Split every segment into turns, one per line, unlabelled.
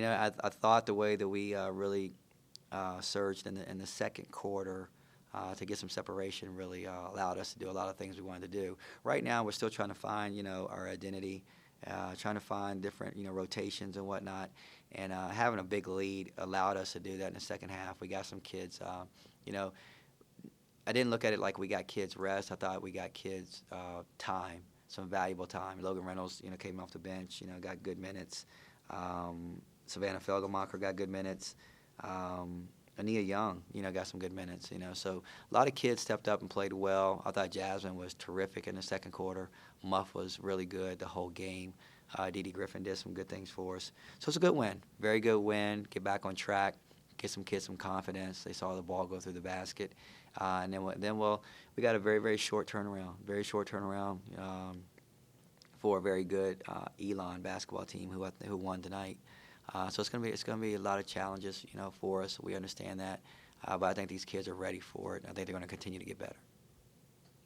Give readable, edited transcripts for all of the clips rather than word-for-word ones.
I thought the way that we really surged in the second quarter to get some separation really allowed us to do a lot of things we wanted to do. Right now, we're still trying to find, our identity, trying to find different, rotations and whatnot. And having a big lead allowed us to do that in the second half. We got some kids, you know, I didn't look at it like we got kids rest. I thought we got kids time, some valuable time. Logan Reynolds, came off the bench, got good minutes. Savannah Felgemacher got good minutes. Ania Young, got some good minutes, So a lot of kids stepped up and played well. I thought Jasmine was terrific in the second quarter. Muff was really good the whole game. Dee Dee Griffin did some good things for us. So it's a good win, very good win. Get back on track, get some kids some confidence. They saw the ball go through the basket. And then we got a very, very short turnaround, for a very good Elon basketball team who won tonight. So it's gonna be a lot of challenges, for us. We understand that, but I think these kids are ready for it. I think they're going to continue to get better.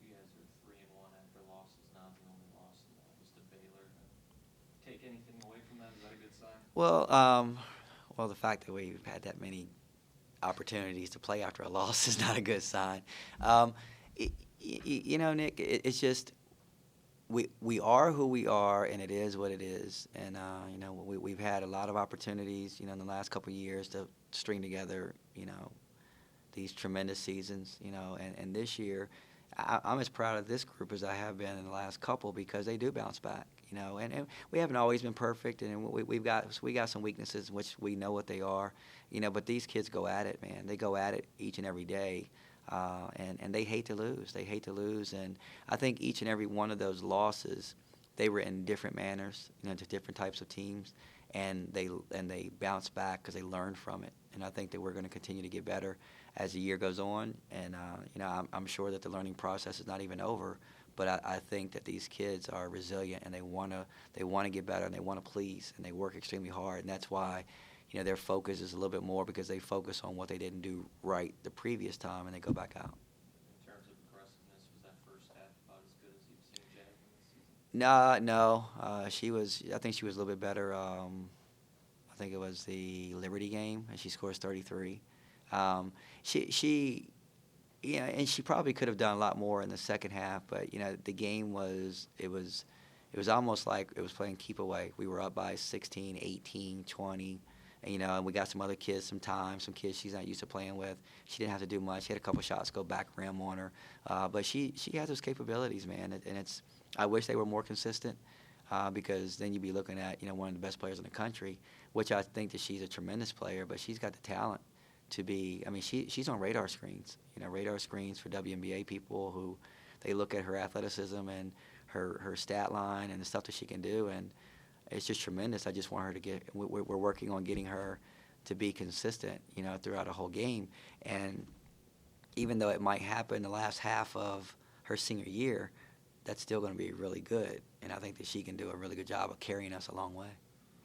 You guys are 3-1 after losses now. The only loss was to Baylor. Take anything away from that? Is that a good sign?
Well, the fact that we've had that many opportunities to play after a loss is not a good sign. Nick, it's just. We are who we are, and it is what it is. And we've had a lot of opportunities, in the last couple of years to string together, these tremendous seasons, And this year, I'm as proud of this group as I have been in the last couple because they do bounce back, And we haven't always been perfect, and we got some weaknesses, which we know what they are, But these kids go at it, man. They go at it each and every day. And they hate to lose. They hate to lose. And I think each and every one of those losses, they were in different manners, to different types of teams, and they bounced back because they learned from it. And I think that we're going to continue to get better as the year goes on. And I'm sure that the learning process is not even over. But I think that these kids are resilient, and they want to get better, and they want to please, and they work extremely hard. And that's why. Their focus is a little bit more because they focus on what they didn't do right the previous time, and they go back out.
In terms of aggressiveness, was that first half about as good as you've seen Jasmine this season?
No. I think she was a little bit better. I think it was the Liberty game, and she scores 33. And she probably could have done a lot more in the second half, but the game was almost like it was playing keep away. We were up by 16, 18, 20. And we got some other kids some time, some kids she's not used to playing with. She didn't have to do much. She had a couple shots go back rim on her. But she has those capabilities, man. And I wish they were more consistent because then you'd be looking at, one of the best players in the country, which I think that she's a tremendous player, but she's got the talent to be. I mean, she's on radar screens, radar screens for WNBA people who they look at her athleticism and her stat line and the stuff that she can do. And it's just tremendous. I just want her to we're working on getting her to be consistent, throughout a whole game. And even though it might happen the last half of her senior year, that's still going to be really good. And I think that she can do a really good job of carrying us a long way.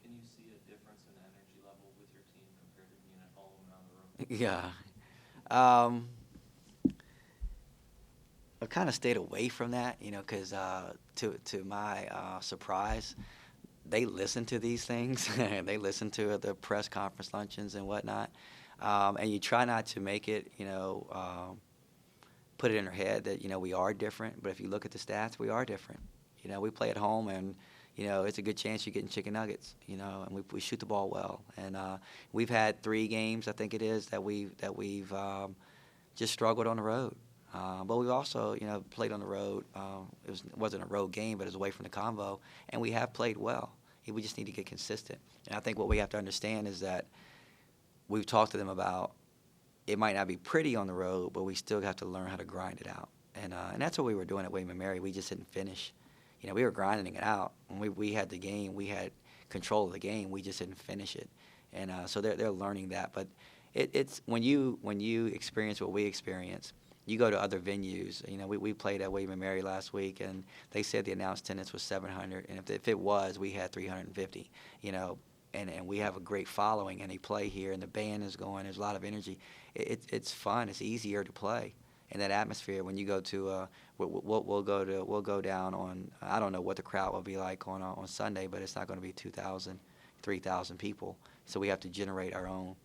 Can you see a difference in energy level with your team compared to being at home and on the road?
Yeah. I kind of stayed away from that, because to my surprise, they listen to these things. They listen to the press conference luncheons and whatnot. And you try not to make it, put it in their head that, we are different. But if you look at the stats, we are different. We play at home, and, it's a good chance you're getting chicken nuggets, and we shoot the ball well. And we've had 3 games, I think it is, that we've just struggled on the road. But we've also, played on the road. It wasn't a road game, but it was away from the Convo, and we have played well. We just need to get consistent. And I think what we have to understand is that we've talked to them about it might not be pretty on the road, but we still have to learn how to grind it out. And that's what we were doing at William & Mary. We just didn't finish. We were grinding it out. When we had the game, we had control of the game. We just didn't finish it. And so they're learning that. But it's when you experience what we experience, you go to other venues. We played at William & Mary last week, and they said the announced attendance was 700, and if it was, we had 350. And we have a great following, and they play here, and the band is going. There's a lot of energy. It's fun. It's easier to play in that atmosphere. When you go to we'll go down on, I don't know what the crowd will be like on Sunday, but it's not going to be 2,000. 3,000 people. So we have to generate our own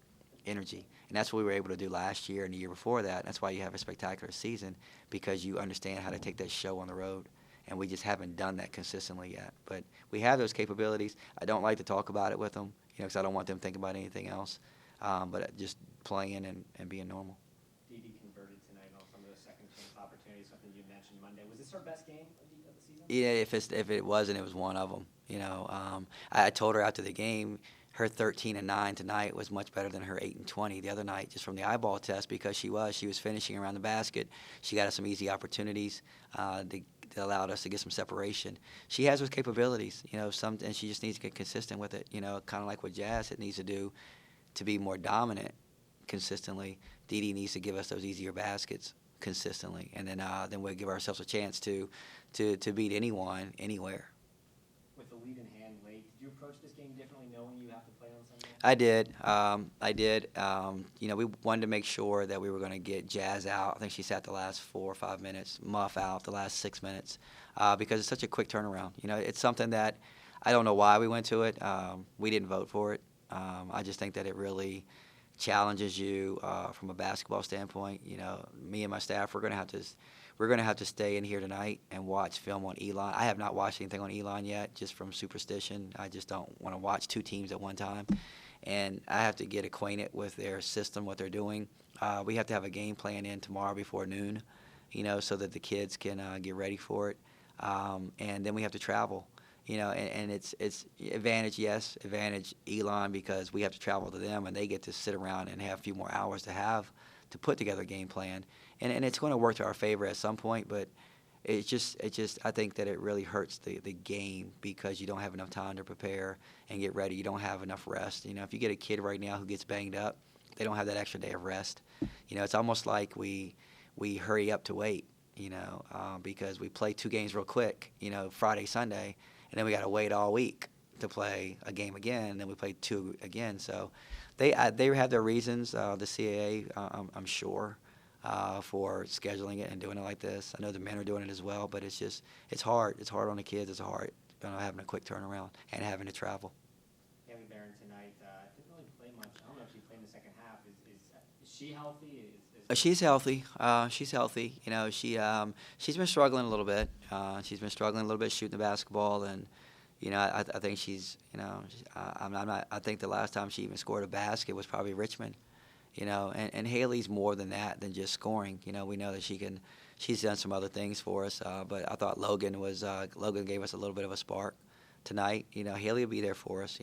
energy. And that's what we were able to do last year and the year before that. That's why you have a spectacular season, because you understand how to take that show on the road. And we just haven't done that consistently yet. But we have those capabilities. I don't like to talk about it with them, because I don't want them thinking about anything else. But just playing and being normal.
DD converted tonight on some of those second chance opportunities, something you mentioned Monday. Was this her best game of the season?
Yeah, if it wasn't, it was one of them. I told her after the game, her 13-9 tonight was much better than her 8-20 the other night, just from the eyeball test, because she was finishing around the basket. She got us some easy opportunities that allowed us to get some separation. She has those capabilities, and she just needs to get consistent with it. Kind of like what Jazz needs to do to be more dominant consistently. Dee needs to give us those easier baskets consistently, and then we'll give ourselves a chance to beat anyone anywhere.
With the lead in hand late, did you approach this game differently, knowing you have to play on Sunday?
I did. We wanted to make sure that we were going to get Jazz out. I think she sat the last 4 or 5 minutes, Muff out the last 6 minutes, because it's such a quick turnaround. It's something that I don't know why we went to it. We didn't vote for it. I just think that it really challenges you from a basketball standpoint. Me and my staff, we're going to have to stay in here tonight and watch film on Elon. I have not watched anything on Elon yet, just from superstition. I just don't want to watch two teams at one time. And I have to get acquainted with their system, what they're doing. We have to have a game plan in tomorrow before noon, so that the kids can get ready for it. And then we have to travel. And it's advantage Elon, because we have to travel to them, and they get to sit around and have a few more hours to put together a game plan. And it's going to work to our favor at some point, but it's just I think that it really hurts the game, because you don't have enough time to prepare and get ready. You don't have enough rest. If you get a kid right now who gets banged up, they don't have that extra day of rest. It's almost like we hurry up to wait, because we play 2 games real quick, Friday, Sunday, and then we got to wait all week to play a game again, and then we play 2 again. So they have their reasons, the CAA, I'm sure, for scheduling it and doing it like this. I know the men are doing it as well, but it's hard. It's hard on the kids. It's hard having a quick turnaround and having to travel.
Haley Barron tonight didn't really play much. I don't know if she played in the second half. Is she healthy?
She's healthy. She's healthy. She's been struggling a little bit. Shooting the basketball, and I think she's. I think the last time she even scored a basket was probably Richmond. And Haley's more than that, than just scoring. We know that she's done some other things for us. But I thought Logan gave us a little bit of a spark tonight. Haley will be there for us.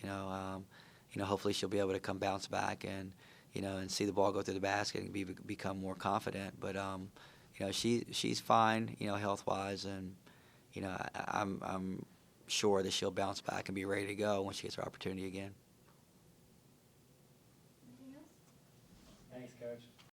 Hopefully she'll be able to bounce back and see the ball go through the basket and become more confident. But she's fine, health-wise, and I'm sure that she'll bounce back and be ready to go when she gets her opportunity again.
Thanks, Coach.